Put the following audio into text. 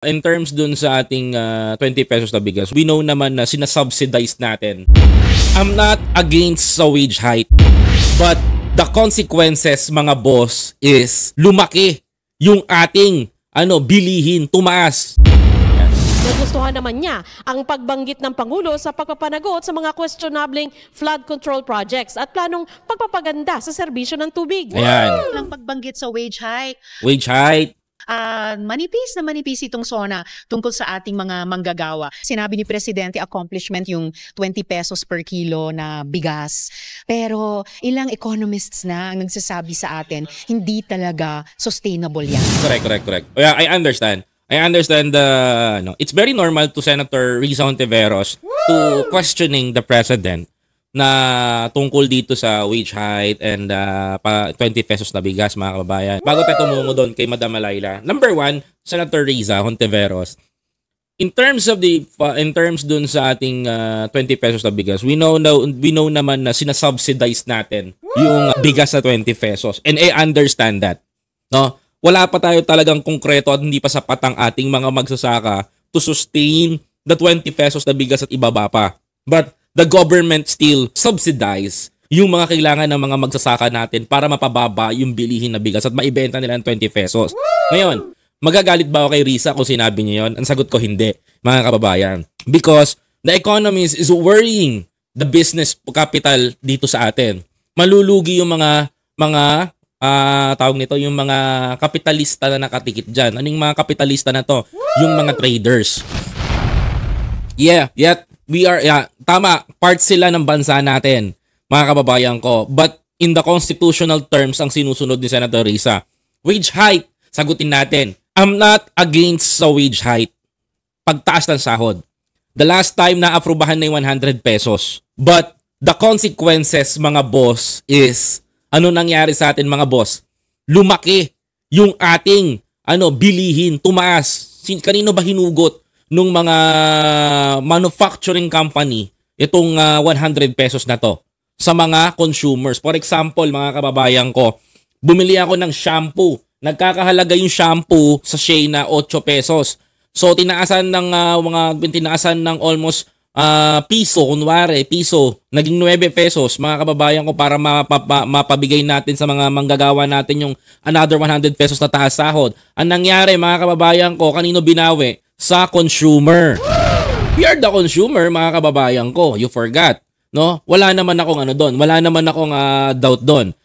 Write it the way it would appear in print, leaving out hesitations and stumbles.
In terms dun sa ating 20 pesos na bigas, we know naman na sinasubsidize natin. I'm not against sa wage hike, but the consequences, mga boss, is lumaki yung ating bilihin, tumaas. Nagustuhan naman niya ang pagbanggit ng Pangulo sa pagpapanagot sa mga questionableng flood control projects at planong pagpapaganda sa serbisyo ng tubig. Ayan. Ang pagbanggit sa wage hike. Wage hike. Manipis itong SONA tungkol sa ating mga manggagawa. Sinabi ni Presidente, accomplishment yung 20 pesos per kilo na bigas. Pero ilang economists na ang nagsasabi sa atin, hindi talaga sustainable yan. Correct. Yeah, I understand. It's very normal to Senator Riza Hontiveros to questioning the President na tungkol dito sa wage hike and 20 pesos na bigas, mga kababayan. Bago tayo tumungo doon kay Madam Alayla, number one, Senator Riza Hontiveros, in terms dun sa ating 20 pesos na bigas, we know naman na sinasubsidize natin yung bigas sa 20 pesos. And I understand that. No? Wala pa tayo talagang konkreto at hindi pa sapat ang ating mga magsasaka to sustain the 20 pesos na bigas at ibaba pa. But the government still subsidize yung mga kailangan ng mga magsasaka natin para mapababa yung bilihin na bigas at maibenta nila ng 20 pesos. Ngayon, magagalit ba ako kay Riza kung sinabi niya yun? Ang sagot ko hindi, mga kababayan. Because the economist is worrying the business capital dito sa atin. Malulugi yung mga tawag nito, yung mga kapitalista na nakatikit dyan. Anong mga kapitalista na to? Yung mga traders. Tama, part sila ng bansa natin, mga kababayan ko. But in the constitutional terms, ang sinusunod ni Senator Riza, wage hike, sagutin natin. I'm not against sa wage hike. Pagtaas ng sahod. The last time na aprubahan na yung 100 pesos. But the consequences, mga boss, is ano nangyari sa atin, mga boss? Lumaki yung ating bilihin, tumaas. Kanino ba hinugot nung mga manufacturing company itong 100 pesos na to? Sa mga consumers. For example, mga kababayan ko, bumili ako ng shampoo. Nagkakahalaga yung shampoo sa Shea na 8 pesos. So tinaasan ng almost piso, naging 9 pesos, mga kababayan ko, para mapabigay natin sa mga manggagawa natin yung another 100 pesos na taas sahod. Ang nangyari, mga kababayan ko, kanino binawi? Sa consumer. We are the consumer, mga kababayan ko. You forgot, no? Wala naman akong doubt doon.